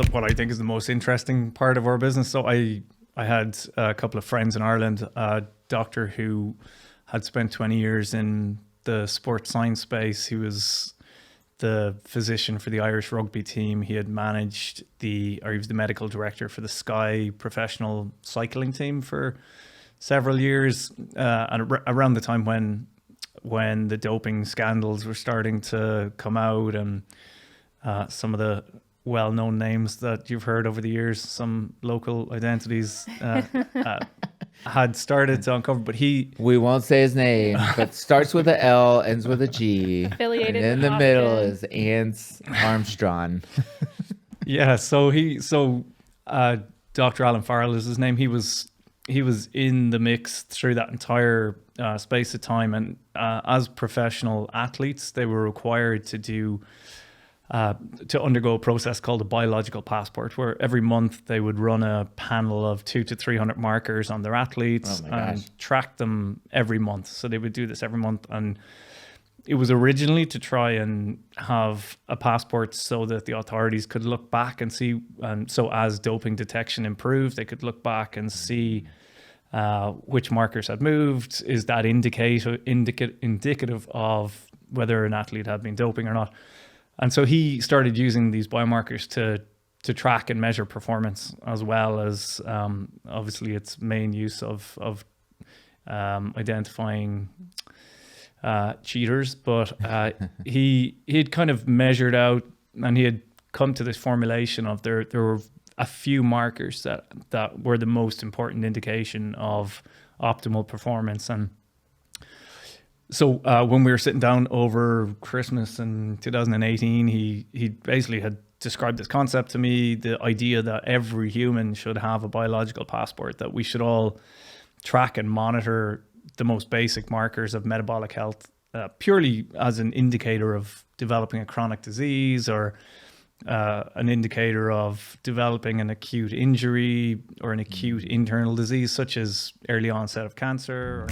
what I think is the most interesting part of our business. So I had a couple of friends in Ireland, a doctor who had spent 20 years in the sports science space. He was the physician for the Irish rugby team. He had managed he was the medical director for the Sky professional cycling team for several years. And around the time when the doping scandals were starting to come out, and some of the well-known names that you've heard over the years, some local identities had started to uncover, but we won't say his name, but starts with a L, ends with a G, affiliated and in the Austin. middle is Ance Armstrong. Yeah, so Dr. Alan Farrell is his name. He was in the mix through that entire space of time, and as professional athletes, they were required to undergo a process called a biological passport, where every month they would run a panel of 200 to 300 markers on their athletes and track them every month. So they would do this every month, and it was originally to try and have a passport so that the authorities could look back and see, and so as doping detection improved, they could look back and see which markers had moved. Is that indicative of whether an athlete had been doping or not? And so he started using these biomarkers to track and measure performance, as well as obviously its main use of identifying cheaters. But he'd kind of measured out, and he had come to this formulation of there were a few markers that were the most important indication of optimal performance. And so when we were sitting down over Christmas in 2018, he basically had described this concept to me, the idea that every human should have a biological passport, that we should all track and monitor the most basic markers of metabolic health, purely as an indicator of developing a chronic disease, or an indicator of developing an acute injury or an acute internal disease, such as early onset of cancer.